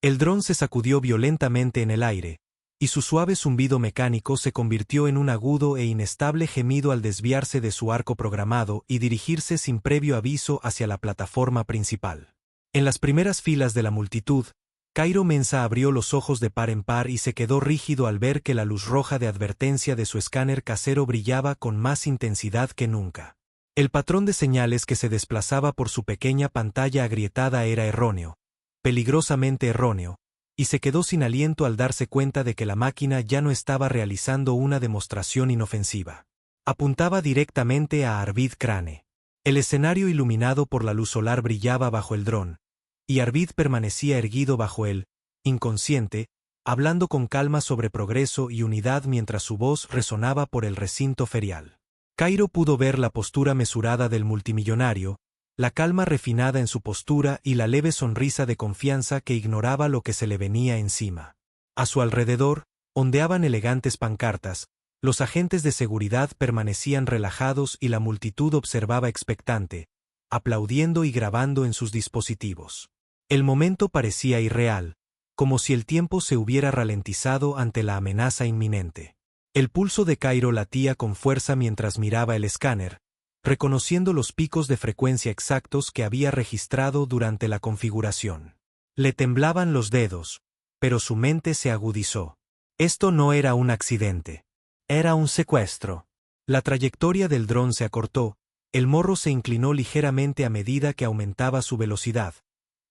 El dron se sacudió violentamente en el aire, y su suave zumbido mecánico se convirtió en un agudo e inestable gemido al desviarse de su arco programado y dirigirse sin previo aviso hacia la plataforma principal. En las primeras filas de la multitud, Cairo Mensa abrió los ojos de par en par y se quedó rígido al ver que la luz roja de advertencia de su escáner casero brillaba con más intensidad que nunca. El patrón de señales que se desplazaba por su pequeña pantalla agrietada era erróneo, peligrosamente erróneo, y se quedó sin aliento al darse cuenta de que la máquina ya no estaba realizando una demostración inofensiva. Apuntaba directamente a Arvid Crane. El escenario iluminado por la luz solar brillaba bajo el dron, y Arvid permanecía erguido bajo él, inconsciente, hablando con calma sobre progreso y unidad mientras su voz resonaba por el recinto ferial. Cairo pudo ver la postura mesurada del multimillonario, la calma refinada en su postura y la leve sonrisa de confianza que ignoraba lo que se le venía encima. A su alrededor, ondeaban elegantes pancartas, los agentes de seguridad permanecían relajados y la multitud observaba expectante, aplaudiendo y grabando en sus dispositivos. El momento parecía irreal, como si el tiempo se hubiera ralentizado ante la amenaza inminente. El pulso de Cairo latía con fuerza mientras miraba el escáner, reconociendo los picos de frecuencia exactos que había registrado durante la configuración. Le temblaban los dedos, pero su mente se agudizó. Esto no era un accidente. Era un secuestro. La trayectoria del dron se acortó, el morro se inclinó ligeramente a medida que aumentaba su velocidad,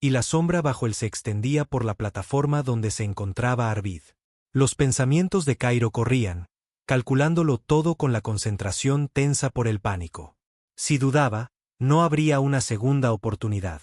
y la sombra bajo él se extendía por la plataforma donde se encontraba Arvid. Los pensamientos de Cairo corrían, calculándolo todo con la concentración tensa por el pánico. Si dudaba, no habría una segunda oportunidad.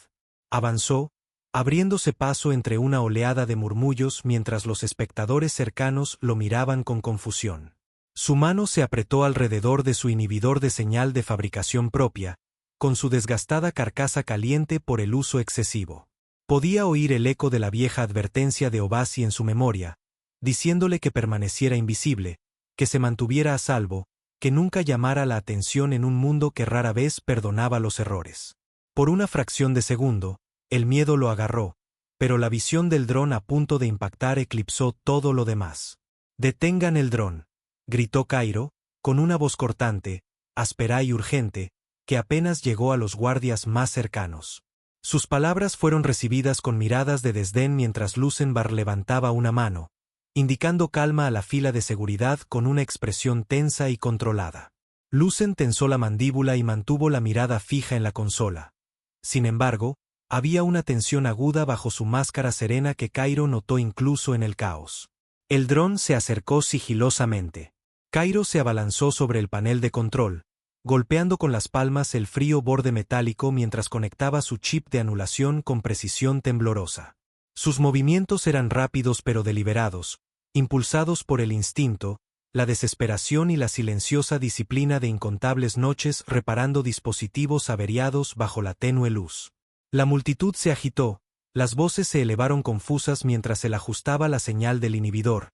Avanzó, abriéndose paso entre una oleada de murmullos mientras los espectadores cercanos lo miraban con confusión. Su mano se apretó alrededor de su inhibidor de señal de fabricación propia, con su desgastada carcasa caliente por el uso excesivo. Podía oír el eco de la vieja advertencia de Obasi en su memoria, diciéndole que permaneciera invisible, que se mantuviera a salvo, que nunca llamara la atención en un mundo que rara vez perdonaba los errores. Por una fracción de segundo, el miedo lo agarró, pero la visión del dron a punto de impactar eclipsó todo lo demás. «Detengan el dron», gritó Cairo, con una voz cortante, áspera y urgente, que apenas llegó a los guardias más cercanos. Sus palabras fueron recibidas con miradas de desdén mientras Lucenbar levantaba una mano, indicando calma a la fila de seguridad con una expresión tensa y controlada. Lucen tensó la mandíbula y mantuvo la mirada fija en la consola. Sin embargo, había una tensión aguda bajo su máscara serena que Cairo notó incluso en el caos. El dron se acercó sigilosamente. Cairo se abalanzó sobre el panel de control, golpeando con las palmas el frío borde metálico mientras conectaba su chip de anulación con precisión temblorosa. Sus movimientos eran rápidos pero deliberados, impulsados por el instinto, la desesperación y la silenciosa disciplina de incontables noches reparando dispositivos averiados bajo la tenue luz. La multitud se agitó, las voces se elevaron confusas mientras él ajustaba la señal del inhibidor,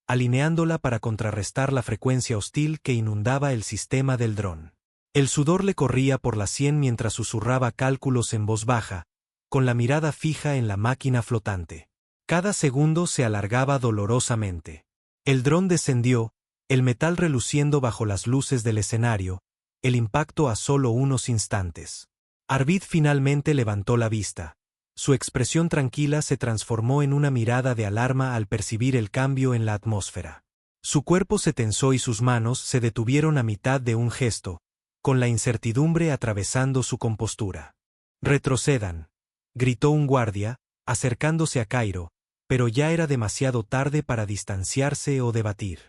alineándola para contrarrestar la frecuencia hostil que inundaba el sistema del dron. El sudor le corría por la sien mientras susurraba cálculos en voz baja, con la mirada fija en la máquina flotante. Cada segundo se alargaba dolorosamente. El dron descendió, el metal reluciendo bajo las luces del escenario, el impacto a solo unos instantes. Arvid finalmente levantó la vista. Su expresión tranquila se transformó en una mirada de alarma al percibir el cambio en la atmósfera. Su cuerpo se tensó y sus manos se detuvieron a mitad de un gesto, con la incertidumbre atravesando su compostura. «Retrocedan», gritó un guardia, acercándose a Cairo, pero ya era demasiado tarde para distanciarse o debatir.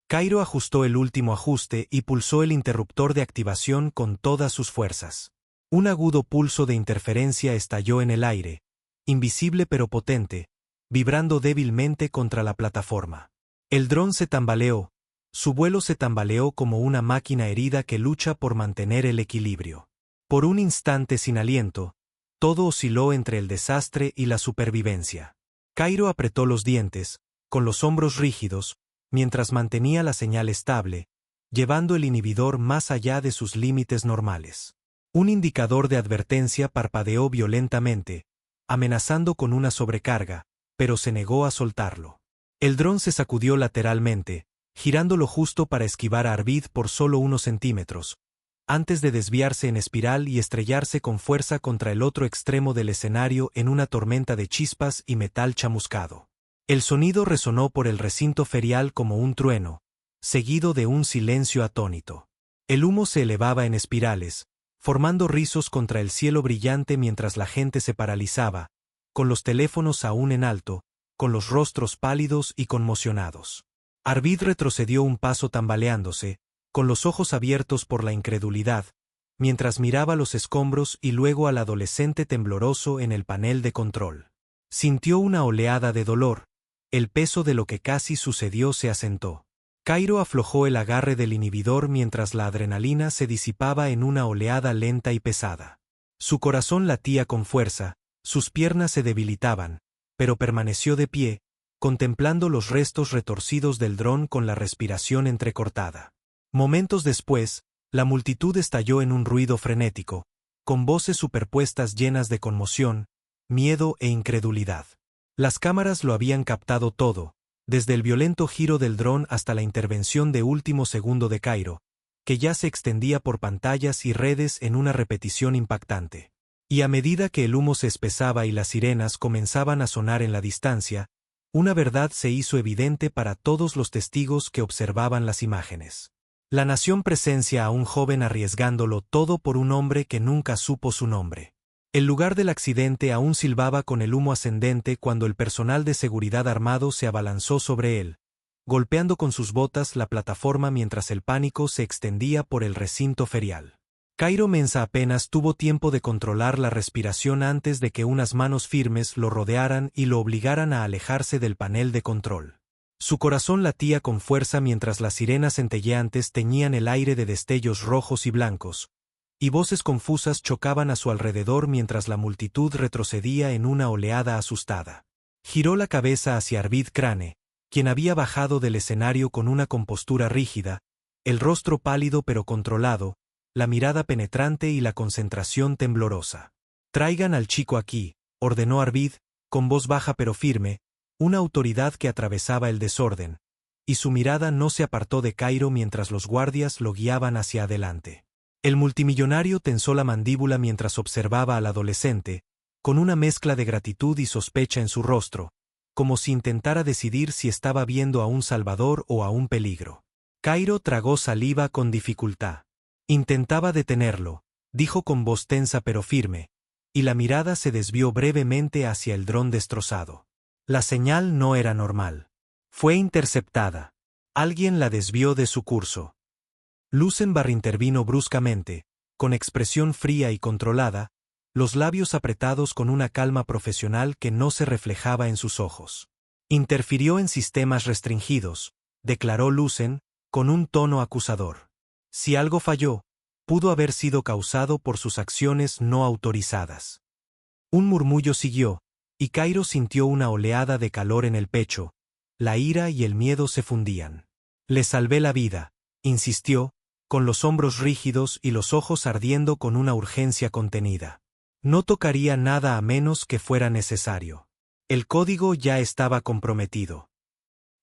Cairo ajustó el último ajuste y pulsó el interruptor de activación con todas sus fuerzas. Un agudo pulso de interferencia estalló en el aire, invisible pero potente, vibrando débilmente contra la plataforma. El dron se tambaleó, su vuelo se tambaleó como una máquina herida que lucha por mantener el equilibrio. Por un instante sin aliento, todo osciló entre el desastre y la supervivencia. Cairo apretó los dientes, con los hombros rígidos, mientras mantenía la señal estable, llevando el inhibidor más allá de sus límites normales. Un indicador de advertencia parpadeó violentamente, amenazando con una sobrecarga, pero se negó a soltarlo. El dron se sacudió lateralmente, girándolo justo para esquivar a Arvid por solo unos centímetros, antes de desviarse en espiral y estrellarse con fuerza contra el otro extremo del escenario en una tormenta de chispas y metal chamuscado. El sonido resonó por el recinto ferial como un trueno, seguido de un silencio atónito. El humo se elevaba en espirales, formando rizos contra el cielo brillante mientras la gente se paralizaba, con los teléfonos aún en alto, con los rostros pálidos y conmocionados. Arvid retrocedió un paso tambaleándose, con los ojos abiertos por la incredulidad, mientras miraba los escombros y luego al adolescente tembloroso en el panel de control. Sintió una oleada de dolor, el peso de lo que casi sucedió se asentó. Cairo aflojó el agarre del inhibidor mientras la adrenalina se disipaba en una oleada lenta y pesada. Su corazón latía con fuerza, sus piernas se debilitaban, pero permaneció de pie, contemplando los restos retorcidos del dron con la respiración entrecortada. Momentos después, la multitud estalló en un ruido frenético, con voces superpuestas llenas de conmoción, miedo e incredulidad. Las cámaras lo habían captado todo, desde el violento giro del dron hasta la intervención de último segundo de Cairo, que ya se extendía por pantallas y redes en una repetición impactante. Y a medida que el humo se espesaba y las sirenas comenzaban a sonar en la distancia, una verdad se hizo evidente para todos los testigos que observaban las imágenes. La nación presencia a un joven arriesgándolo todo por un hombre que nunca supo su nombre. El lugar del accidente aún silbaba con el humo ascendente cuando el personal de seguridad armado se abalanzó sobre él, golpeando con sus botas la plataforma mientras el pánico se extendía por el recinto ferial. Cairo Mensa apenas tuvo tiempo de controlar la respiración antes de que unas manos firmes lo rodearan y lo obligaran a alejarse del panel de control. Su corazón latía con fuerza mientras las sirenas centelleantes teñían el aire de destellos rojos y blancos, y voces confusas chocaban a su alrededor mientras la multitud retrocedía en una oleada asustada. Giró la cabeza hacia Arvid Crane, quien había bajado del escenario con una compostura rígida, el rostro pálido pero controlado, la mirada penetrante y la concentración temblorosa. «Traigan al chico aquí», ordenó Arvid, con voz baja pero firme, una autoridad que atravesaba el desorden, y su mirada no se apartó de Cairo mientras los guardias lo guiaban hacia adelante. El multimillonario tensó la mandíbula mientras observaba al adolescente, con una mezcla de gratitud y sospecha en su rostro, como si intentara decidir si estaba viendo a un salvador o a un peligro. Cairo tragó saliva con dificultad. Intentaba detenerlo, dijo con voz tensa pero firme, y la mirada se desvió brevemente hacia el dron destrozado. La señal no era normal. Fue interceptada. Alguien la desvió de su curso. Lucenbar intervino bruscamente, con expresión fría y controlada, los labios apretados con una calma profesional que no se reflejaba en sus ojos. Interfirió en sistemas restringidos, declaró Lucen, con un tono acusador. Si algo falló, pudo haber sido causado por sus acciones no autorizadas. Un murmullo siguió, y Cairo sintió una oleada de calor en el pecho, la ira y el miedo se fundían. Le salvé la vida, insistió, con los hombros rígidos y los ojos ardiendo con una urgencia contenida. No tocaría nada a menos que fuera necesario. El código ya estaba comprometido.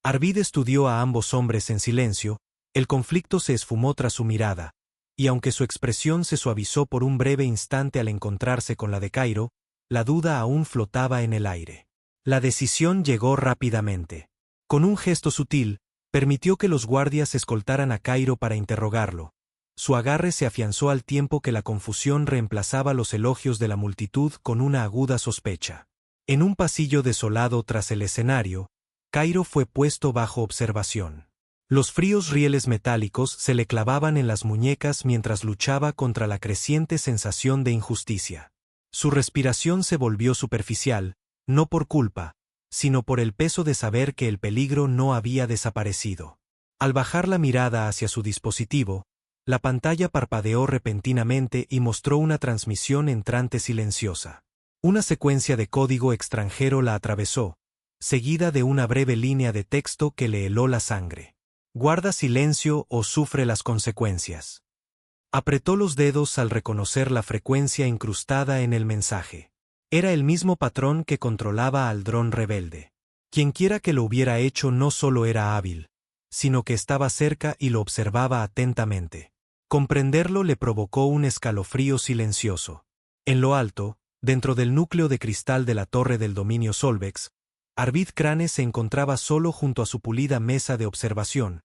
Arvid estudió a ambos hombres en silencio, el conflicto se esfumó tras su mirada, y aunque su expresión se suavizó por un breve instante al encontrarse con la de Cairo, la duda aún flotaba en el aire. La decisión llegó rápidamente. Con un gesto sutil, permitió que los guardias escoltaran a Cairo para interrogarlo. Su agarre se afianzó al tiempo que la confusión reemplazaba los elogios de la multitud con una aguda sospecha. En un pasillo desolado tras el escenario, Cairo fue puesto bajo observación. Los fríos rieles metálicos se le clavaban en las muñecas mientras luchaba contra la creciente sensación de injusticia. Su respiración se volvió superficial, no por culpa, sino por el peso de saber que el peligro no había desaparecido. Al bajar la mirada hacia su dispositivo, la pantalla parpadeó repentinamente y mostró una transmisión entrante silenciosa. Una secuencia de código extranjero la atravesó, seguida de una breve línea de texto que le heló la sangre. Guarda silencio o sufre las consecuencias. Apretó los dedos al reconocer la frecuencia incrustada en el mensaje. Era el mismo patrón que controlaba al dron rebelde. Quienquiera que lo hubiera hecho no solo era hábil, sino que estaba cerca y lo observaba atentamente. Comprenderlo le provocó un escalofrío silencioso. En lo alto, dentro del núcleo de cristal de la torre del dominio Solvex, Arvid Crane se encontraba solo junto a su pulida mesa de observación,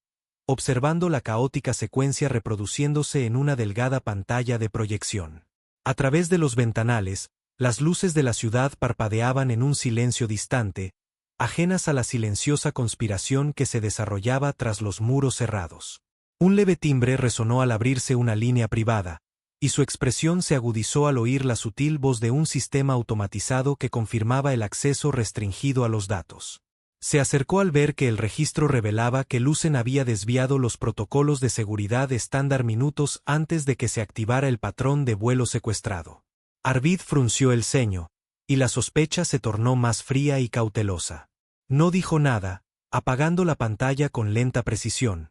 observando la caótica secuencia reproduciéndose en una delgada pantalla de proyección. A través de los ventanales, las luces de la ciudad parpadeaban en un silencio distante, ajenas a la silenciosa conspiración que se desarrollaba tras los muros cerrados. Un leve timbre resonó al abrirse una línea privada, y su expresión se agudizó al oír la sutil voz de un sistema automatizado que confirmaba el acceso restringido a los datos. Se acercó al ver que el registro revelaba que Lucen había desviado los protocolos de seguridad estándar minutos antes de que se activara el patrón de vuelo secuestrado. Arvid frunció el ceño, y la sospecha se tornó más fría y cautelosa. No dijo nada, apagando la pantalla con lenta precisión.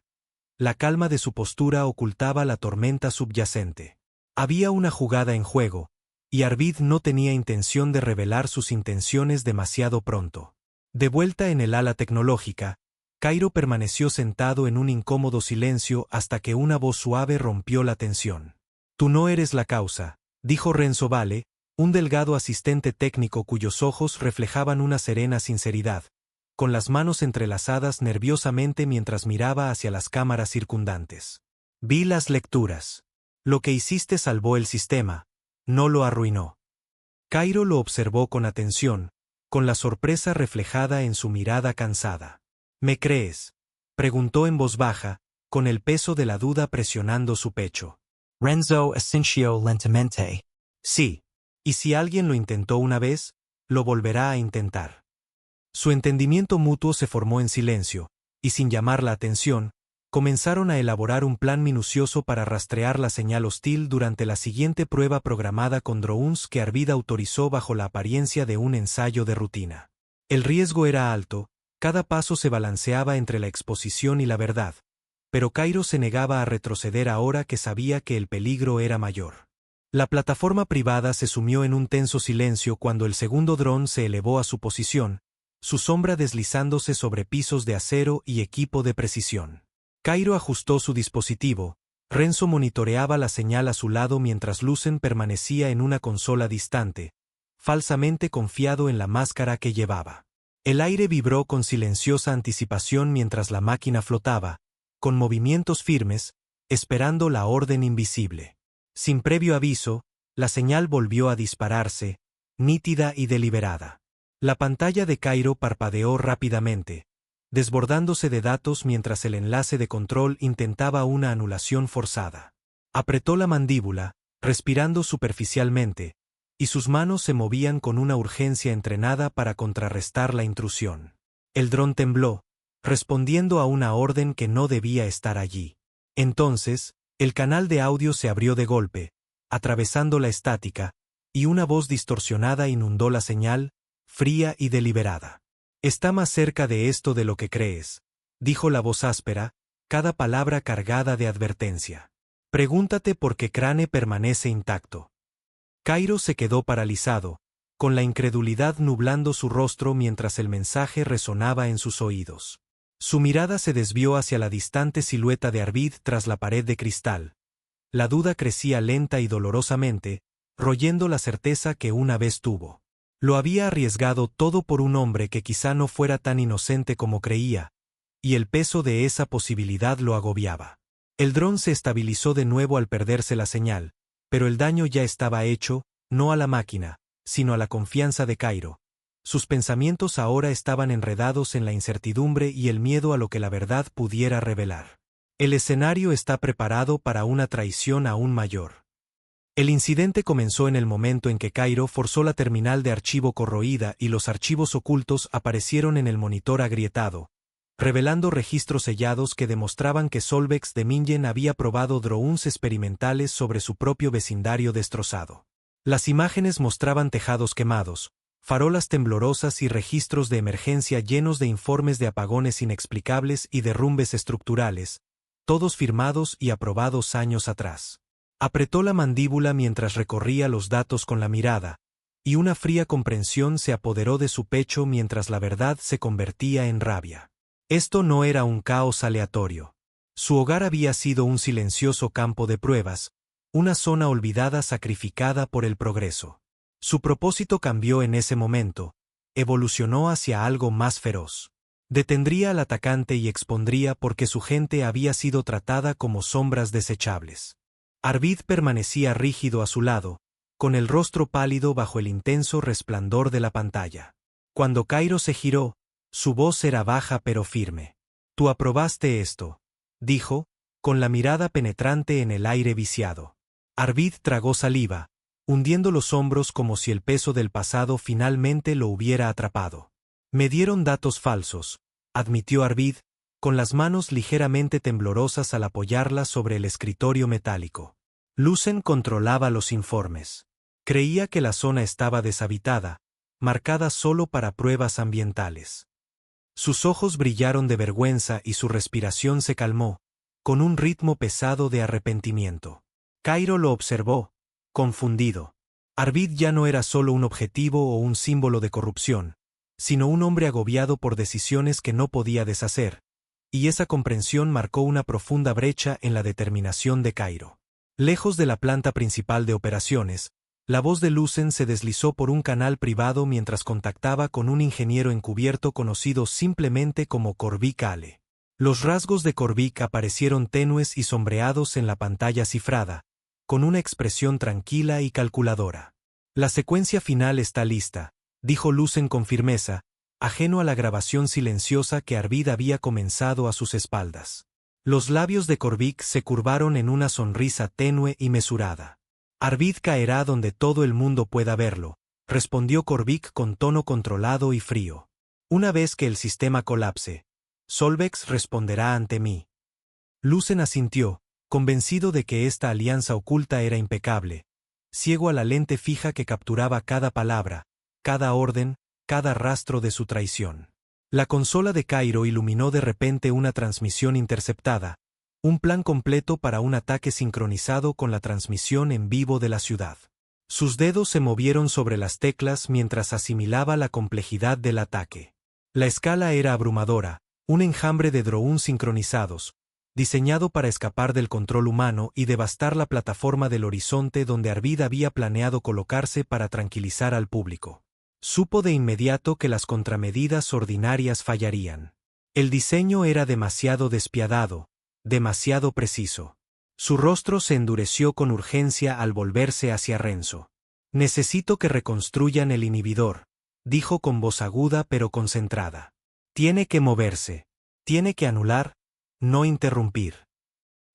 La calma de su postura ocultaba la tormenta subyacente. Había una jugada en juego, y Arvid no tenía intención de revelar sus intenciones demasiado pronto. De vuelta en el ala tecnológica, Cairo permaneció sentado en un incómodo silencio hasta que una voz suave rompió la tensión. «Tú no eres la causa», dijo Renzo Vale, un delgado asistente técnico cuyos ojos reflejaban una serena sinceridad, con las manos entrelazadas nerviosamente mientras miraba hacia las cámaras circundantes. «Vi las lecturas. Lo que hiciste salvó el sistema, no lo arruinó». Cairo lo observó con atención, con la sorpresa reflejada en su mirada cansada. «¿Me crees?», preguntó en voz baja, con el peso de la duda presionando su pecho. Renzo asintió lentamente. «Sí. Y si alguien lo intentó una vez, lo volverá a intentar». Su entendimiento mutuo se formó en silencio, y sin llamar la atención, comenzaron a elaborar un plan minucioso para rastrear la señal hostil durante la siguiente prueba programada con drones que Arvid autorizó bajo la apariencia de un ensayo de rutina. El riesgo era alto, cada paso se balanceaba entre la exposición y la verdad, pero Cairo se negaba a retroceder ahora que sabía que el peligro era mayor. La plataforma privada se sumió en un tenso silencio cuando el segundo dron se elevó a su posición, su sombra deslizándose sobre pisos de acero y equipo de precisión. Cairo ajustó su dispositivo, Renzo monitoreaba la señal a su lado mientras Lucen permanecía en una consola distante, falsamente confiado en la máscara que llevaba. El aire vibró con silenciosa anticipación mientras la máquina flotaba, con movimientos firmes, esperando la orden invisible. Sin previo aviso, la señal volvió a dispararse, nítida y deliberada. La pantalla de Cairo parpadeó rápidamente, desbordándose de datos mientras el enlace de control intentaba una anulación forzada. Apretó la mandíbula, respirando superficialmente, y sus manos se movían con una urgencia entrenada para contrarrestar la intrusión. El dron tembló, respondiendo a una orden que no debía estar allí. Entonces, el canal de audio se abrió de golpe, atravesando la estática, y una voz distorsionada inundó la señal, fría y deliberada. «Está más cerca de esto de lo que crees», dijo la voz áspera, cada palabra cargada de advertencia. «Pregúntate por qué Crane permanece intacto». Cairo se quedó paralizado, con la incredulidad nublando su rostro mientras el mensaje resonaba en sus oídos. Su mirada se desvió hacia la distante silueta de Arvid tras la pared de cristal. La duda crecía lenta y dolorosamente, royendo la certeza que una vez tuvo. Lo había arriesgado todo por un hombre que quizá no fuera tan inocente como creía, y el peso de esa posibilidad lo agobiaba. El dron se estabilizó de nuevo al perderse la señal, pero el daño ya estaba hecho, no a la máquina, sino a la confianza de Cairo. Sus pensamientos ahora estaban enredados en la incertidumbre y el miedo a lo que la verdad pudiera revelar. El escenario está preparado para una traición aún mayor. El incidente comenzó en el momento en que Cairo forzó la terminal de archivo corroída y los archivos ocultos aparecieron en el monitor agrietado, revelando registros sellados que demostraban que Solvex de Mingen había probado drones experimentales sobre su propio vecindario destrozado. Las imágenes mostraban tejados quemados, farolas temblorosas y registros de emergencia llenos de informes de apagones inexplicables y derrumbes estructurales, todos firmados y aprobados años atrás. Apretó la mandíbula mientras recorría los datos con la mirada, y una fría comprensión se apoderó de su pecho mientras la verdad se convertía en rabia. Esto no era un caos aleatorio. Su hogar había sido un silencioso campo de pruebas, una zona olvidada sacrificada por el progreso. Su propósito cambió en ese momento, evolucionó hacia algo más feroz. Detendría al atacante y expondría por qué su gente había sido tratada como sombras desechables. Arvid permanecía rígido a su lado, con el rostro pálido bajo el intenso resplandor de la pantalla. Cuando Cairo se giró, su voz era baja pero firme. «Tú aprobaste esto», dijo, con la mirada penetrante en el aire viciado. Arvid tragó saliva, hundiendo los hombros como si el peso del pasado finalmente lo hubiera atrapado. «Me dieron datos falsos», admitió Arvid, con las manos ligeramente temblorosas al apoyarlas sobre el escritorio metálico. Lucen controlaba los informes. Creía que la zona estaba deshabitada, marcada solo para pruebas ambientales. Sus ojos brillaron de vergüenza y su respiración se calmó, con un ritmo pesado de arrepentimiento. Cairo lo observó, confundido. Arvid ya no era solo un objetivo o un símbolo de corrupción, sino un hombre agobiado por decisiones que no podía deshacer, y esa comprensión marcó una profunda brecha en la determinación de Cairo. Lejos de la planta principal de operaciones, la voz de Lucen se deslizó por un canal privado mientras contactaba con un ingeniero encubierto conocido simplemente como Korvik Ale. Los rasgos de Korvik aparecieron tenues y sombreados en la pantalla cifrada, con una expresión tranquila y calculadora. «La secuencia final está lista», dijo Lucen con firmeza, ajeno a la grabación silenciosa que Arvid había comenzado a sus espaldas. Los labios de Korvik se curvaron en una sonrisa tenue y mesurada. «Arvid caerá donde todo el mundo pueda verlo», respondió Korvik con tono controlado y frío. «Una vez que el sistema colapse, Solvex responderá ante mí». Lucen asintió, convencido de que esta alianza oculta era impecable, ciego a la lente fija que capturaba cada palabra, cada orden, cada rastro de su traición. La consola de Cairo iluminó de repente una transmisión interceptada, un plan completo para un ataque sincronizado con la transmisión en vivo de la ciudad. Sus dedos se movieron sobre las teclas mientras asimilaba la complejidad del ataque. La escala era abrumadora, un enjambre de drones sincronizados, diseñado para escapar del control humano y devastar la plataforma del horizonte donde Arvid había planeado colocarse para tranquilizar al público. Supo de inmediato que las contramedidas ordinarias fallarían. El diseño era demasiado despiadado, demasiado preciso. Su rostro se endureció con urgencia al volverse hacia Renzo. «Necesito que reconstruyan el inhibidor», dijo con voz aguda pero concentrada. «Tiene que moverse. Tiene que anular, no interrumpir».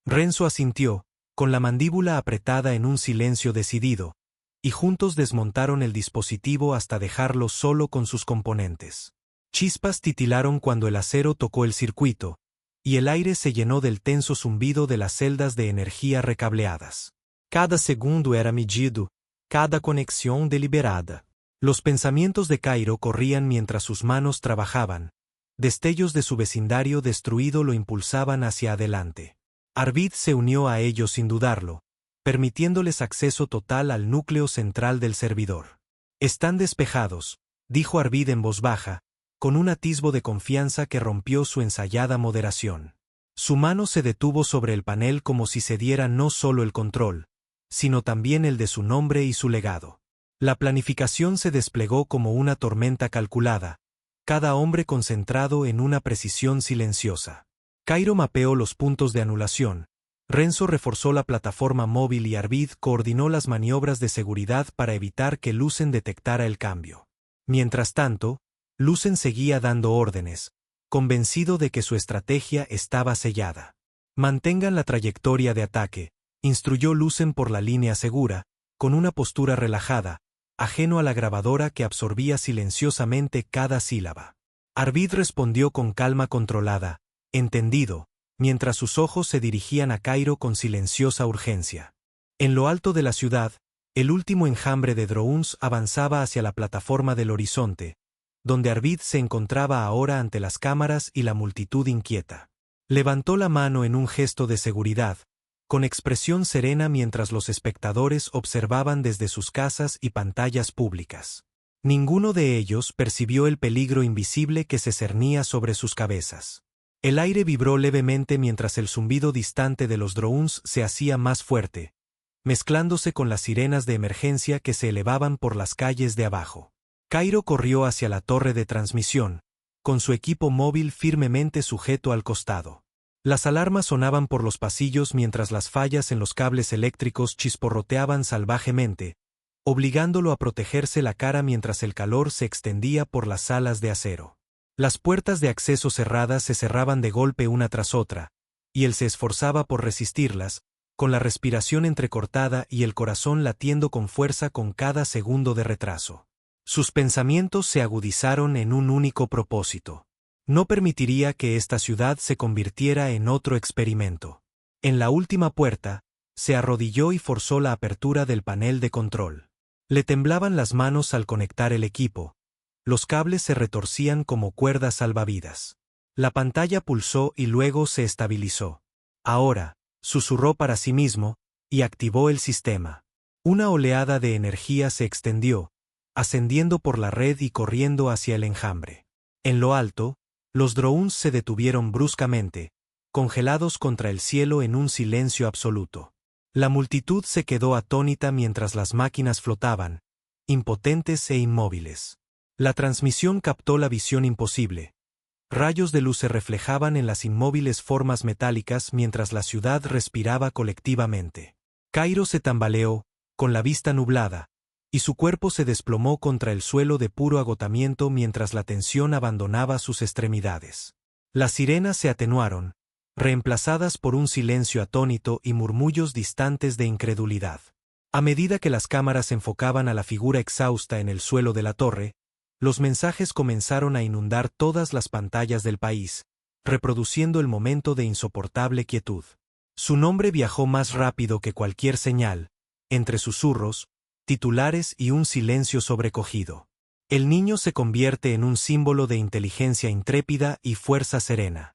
Renzo asintió, con la mandíbula apretada en un silencio decidido, y juntos desmontaron el dispositivo hasta dejarlo solo con sus componentes. Chispas titilaron cuando el acero tocó el circuito, y el aire se llenó del tenso zumbido de las celdas de energía recableadas. Cada segundo era medido, cada conexión deliberada. Los pensamientos de Cairo corrían mientras sus manos trabajaban. Destellos de su vecindario destruido lo impulsaban hacia adelante. Arvid se unió a ellos sin dudarlo, permitiéndoles acceso total al núcleo central del servidor. «Están despejados», dijo Arvid en voz baja, con un atisbo de confianza que rompió su ensayada moderación. Su mano se detuvo sobre el panel como si se diera no solo el control, sino también el de su nombre y su legado. La planificación se desplegó como una tormenta calculada, cada hombre concentrado en una precisión silenciosa. Cairo mapeó los puntos de anulación, Renzo reforzó la plataforma móvil y Arvid coordinó las maniobras de seguridad para evitar que Lucen detectara el cambio. Mientras tanto, Lucen seguía dando órdenes, convencido de que su estrategia estaba sellada. «Mantengan la trayectoria de ataque», instruyó Lucen por la línea segura, con una postura relajada, ajeno a la grabadora que absorbía silenciosamente cada sílaba. Arvid respondió con calma controlada, entendido, mientras sus ojos se dirigían a Cairo con silenciosa urgencia. En lo alto de la ciudad, el último enjambre de drones avanzaba hacia la plataforma del horizonte, donde Arvid se encontraba ahora ante las cámaras y la multitud inquieta. Levantó la mano en un gesto de seguridad, con expresión serena mientras los espectadores observaban desde sus casas y pantallas públicas. Ninguno de ellos percibió el peligro invisible que se cernía sobre sus cabezas. El aire vibró levemente mientras el zumbido distante de los drones se hacía más fuerte, mezclándose con las sirenas de emergencia que se elevaban por las calles de abajo. Cairo corrió hacia la torre de transmisión, con su equipo móvil firmemente sujeto al costado. Las alarmas sonaban por los pasillos mientras las fallas en los cables eléctricos chisporroteaban salvajemente, obligándolo a protegerse la cara mientras el calor se extendía por las salas de acero. Las puertas de acceso cerradas se cerraban de golpe una tras otra, y él se esforzaba por resistirlas, con la respiración entrecortada y el corazón latiendo con fuerza con cada segundo de retraso. Sus pensamientos se agudizaron en un único propósito. No permitiría que esta ciudad se convirtiera en otro experimento. En la última puerta, se arrodilló y forzó la apertura del panel de control. Le temblaban las manos al conectar el equipo. Los cables se retorcían como cuerdas salvavidas. La pantalla pulsó y luego se estabilizó. Ahora, susurró para sí mismo, y activó el sistema. Una oleada de energía se extendió, ascendiendo por la red y corriendo hacia el enjambre. En lo alto, los drones se detuvieron bruscamente, congelados contra el cielo en un silencio absoluto. La multitud se quedó atónita mientras las máquinas flotaban, impotentes e inmóviles. La transmisión captó la visión imposible. Rayos de luz se reflejaban en las inmóviles formas metálicas mientras la ciudad respiraba colectivamente. Cairo se tambaleó, con la vista nublada, y su cuerpo se desplomó contra el suelo de puro agotamiento mientras la tensión abandonaba sus extremidades. Las sirenas se atenuaron, reemplazadas por un silencio atónito y murmullos distantes de incredulidad. A medida que las cámaras enfocaban a la figura exhausta en el suelo de la torre, los mensajes comenzaron a inundar todas las pantallas del país, reproduciendo el momento de insoportable quietud. Su nombre viajó más rápido que cualquier señal, entre susurros, titulares y un silencio sobrecogido. El niño se convierte en un símbolo de inteligencia intrépida y fuerza serena.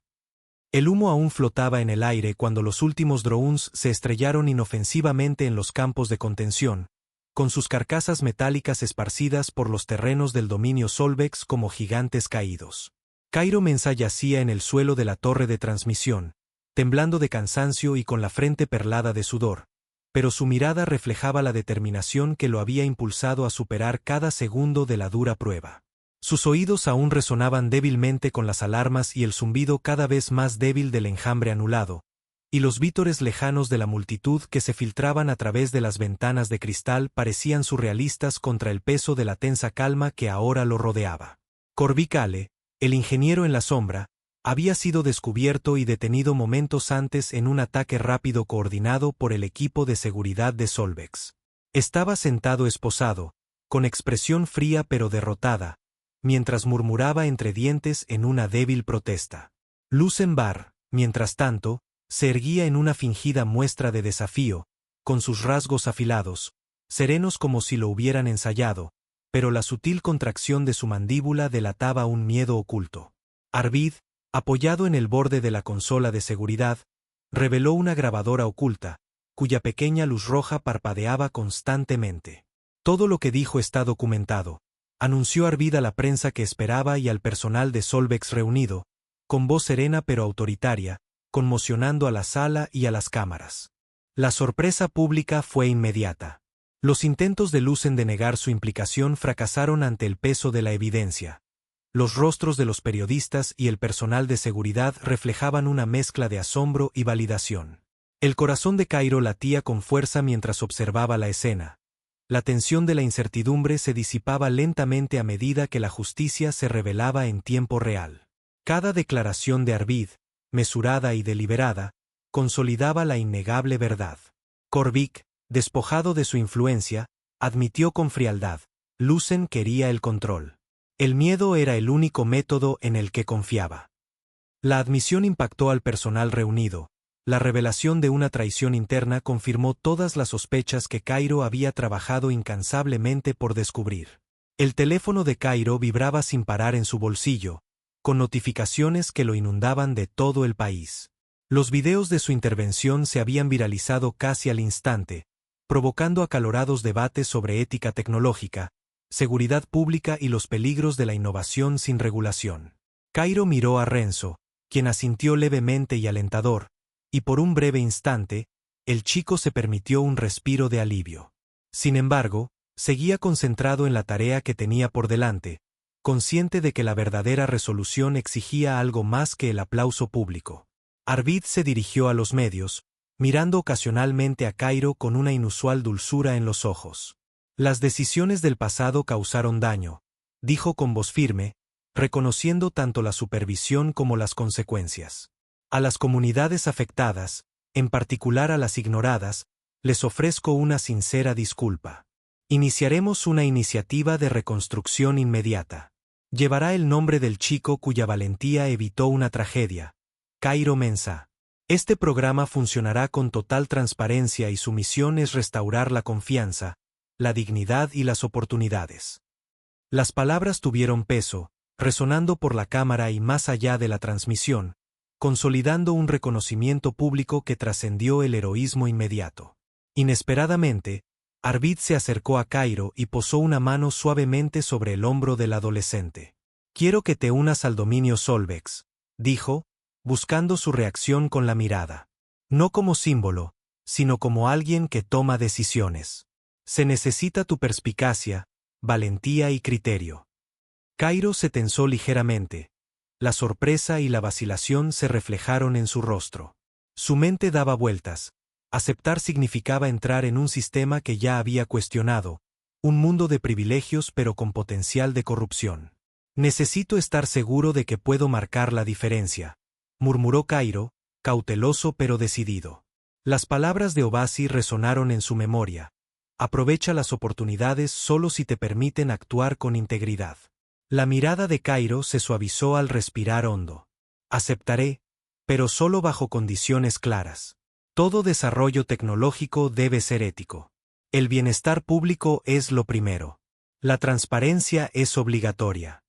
El humo aún flotaba en el aire cuando los últimos drones se estrellaron inofensivamente en los campos de contención, con sus carcasas metálicas esparcidas por los terrenos del dominio Solvex como gigantes caídos. Cairo Mensa yacía en el suelo de la torre de transmisión, temblando de cansancio y con la frente perlada de sudor, pero su mirada reflejaba la determinación que lo había impulsado a superar cada segundo de la dura prueba. Sus oídos aún resonaban débilmente con las alarmas y el zumbido cada vez más débil del enjambre anulado, y los vítores lejanos de la multitud que se filtraban a través de las ventanas de cristal parecían surrealistas contra el peso de la tensa calma que ahora lo rodeaba. Corby Cale, el ingeniero en la sombra, había sido descubierto y detenido momentos antes en un ataque rápido coordinado por el equipo de seguridad de Solvex. Estaba sentado esposado, con expresión fría pero derrotada, mientras murmuraba entre dientes en una débil protesta. Lucenbar, mientras tanto, se erguía en una fingida muestra de desafío, con sus rasgos afilados, serenos como si lo hubieran ensayado, pero la sutil contracción de su mandíbula delataba un miedo oculto. Arvid, apoyado en el borde de la consola de seguridad, reveló una grabadora oculta, cuya pequeña luz roja parpadeaba constantemente. Todo lo que dijo está documentado, anunció Arvid a la prensa que esperaba y al personal de Solvex reunido, con voz serena pero autoritaria, conmocionando a la sala y a las cámaras. La sorpresa pública fue inmediata. Los intentos de Lucen de negar su implicación fracasaron ante el peso de la evidencia. Los rostros de los periodistas y el personal de seguridad reflejaban una mezcla de asombro y validación. El corazón de Cairo latía con fuerza mientras observaba la escena. La tensión de la incertidumbre se disipaba lentamente a medida que la justicia se revelaba en tiempo real. Cada declaración de Arvid, mesurada y deliberada, consolidaba la innegable verdad. Corvick, despojado de su influencia, admitió con frialdad: Lucen quería el control. El miedo era el único método en el que confiaba. La admisión impactó al personal reunido. La revelación de una traición interna confirmó todas las sospechas que Cairo había trabajado incansablemente por descubrir. El teléfono de Cairo vibraba sin parar en su bolsillo, con notificaciones que lo inundaban de todo el país. Los videos de su intervención se habían viralizado casi al instante, provocando acalorados debates sobre ética tecnológica, seguridad pública y los peligros de la innovación sin regulación. Cairo miró a Renzo, quien asintió levemente y alentador, y por un breve instante, el chico se permitió un respiro de alivio. Sin embargo, seguía concentrado en la tarea que tenía por delante, consciente de que la verdadera resolución exigía algo más que el aplauso público. Arvid se dirigió a los medios, mirando ocasionalmente a Cairo con una inusual dulzura en los ojos. Las decisiones del pasado causaron daño, dijo con voz firme, reconociendo tanto la supervisión como las consecuencias. A las comunidades afectadas, en particular a las ignoradas, les ofrezco una sincera disculpa. Iniciaremos una iniciativa de reconstrucción inmediata. Llevará el nombre del chico cuya valentía evitó una tragedia, Cairo Mensah. Este programa funcionará con total transparencia y su misión es restaurar la confianza, la dignidad y las oportunidades. Las palabras tuvieron peso, resonando por la cámara y más allá de la transmisión, consolidando un reconocimiento público que trascendió el heroísmo inmediato. Inesperadamente, Arvid se acercó a Cairo y posó una mano suavemente sobre el hombro del adolescente. «Quiero que te unas al dominio Solvex», dijo, buscando su reacción con la mirada. «No como símbolo, sino como alguien que toma decisiones. Se necesita tu perspicacia, valentía y criterio». Cairo se tensó ligeramente. La sorpresa y la vacilación se reflejaron en su rostro. Su mente daba vueltas. Aceptar significaba entrar en un sistema que ya había cuestionado, un mundo de privilegios pero con potencial de corrupción. «Necesito estar seguro de que puedo marcar la diferencia», murmuró Cairo, cauteloso pero decidido. Las palabras de Obasi resonaron en su memoria. «Aprovecha las oportunidades solo si te permiten actuar con integridad». La mirada de Cairo se suavizó al respirar hondo. «Aceptaré, pero solo bajo condiciones claras. Todo desarrollo tecnológico debe ser ético. El bienestar público es lo primero. La transparencia es obligatoria».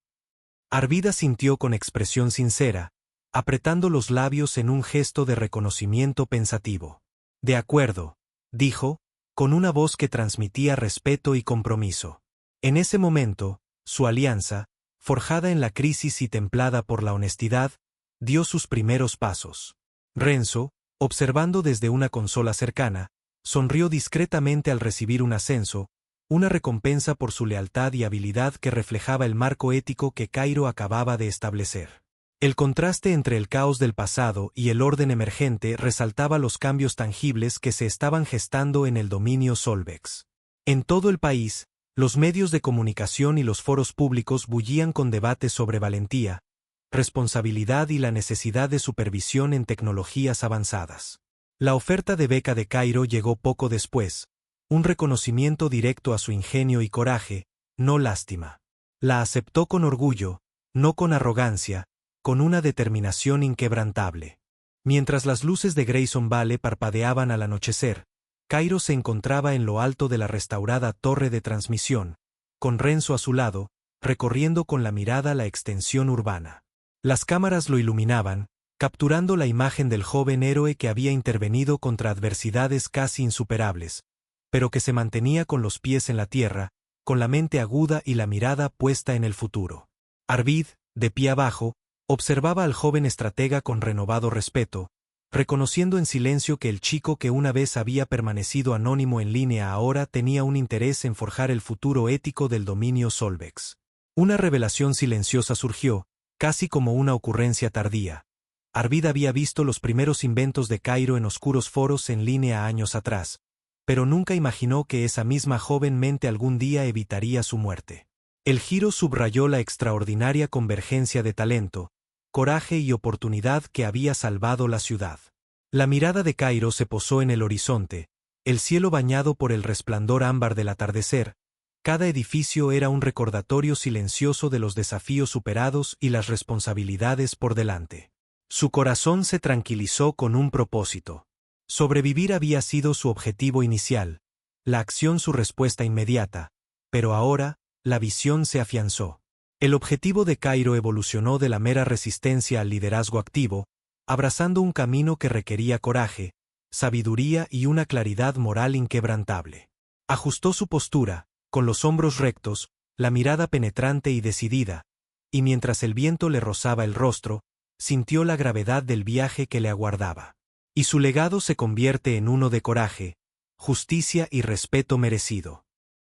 Arvid asintió con expresión sincera, apretando los labios en un gesto de reconocimiento pensativo. «De acuerdo», dijo, con una voz que transmitía respeto y compromiso. En ese momento, su alianza, forjada en la crisis y templada por la honestidad, dio sus primeros pasos. Renzo, observando desde una consola cercana, sonrió discretamente al recibir un ascenso, una recompensa por su lealtad y habilidad que reflejaba el marco ético que Cairo acababa de establecer. El contraste entre el caos del pasado y el orden emergente resaltaba los cambios tangibles que se estaban gestando en el dominio Solvex. En todo el país, los medios de comunicación y los foros públicos bullían con debates sobre valentía, responsabilidad y la necesidad de supervisión en tecnologías avanzadas. La oferta de beca de Cairo llegó poco después, un reconocimiento directo a su ingenio y coraje, no lástima. La aceptó con orgullo, no con arrogancia, con una determinación inquebrantable. Mientras las luces de Grayson Valley parpadeaban al anochecer, Cairo se encontraba en lo alto de la restaurada torre de transmisión, con Renzo a su lado, recorriendo con la mirada la extensión urbana. Las cámaras lo iluminaban, capturando la imagen del joven héroe que había intervenido contra adversidades casi insuperables, pero que se mantenía con los pies en la tierra, con la mente aguda y la mirada puesta en el futuro. Arvid, de pie abajo, observaba al joven estratega con renovado respeto, reconociendo en silencio que el chico que una vez había permanecido anónimo en línea ahora tenía un interés en forjar el futuro ético del dominio Solvex. Una revelación silenciosa surgió, casi como una ocurrencia tardía. Arvid había visto los primeros inventos de Cairo en oscuros foros en línea años atrás, pero nunca imaginó que esa misma joven mente algún día evitaría su muerte. El giro subrayó la extraordinaria convergencia de talento, coraje y oportunidad que había salvado la ciudad. La mirada de Cairo se posó en el horizonte, el cielo bañado por el resplandor ámbar del atardecer. Cada edificio era un recordatorio silencioso de los desafíos superados y las responsabilidades por delante. Su corazón se tranquilizó con un propósito. Sobrevivir había sido su objetivo inicial, la acción su respuesta inmediata, pero ahora, la visión se afianzó. El objetivo de Cairo evolucionó de la mera resistencia al liderazgo activo, abrazando un camino que requería coraje, sabiduría y una claridad moral inquebrantable. Ajustó su postura, con los hombros rectos, la mirada penetrante y decidida, y mientras el viento le rozaba el rostro, sintió la gravedad del viaje que le aguardaba. Y su legado se convierte en uno de coraje, justicia y respeto merecido.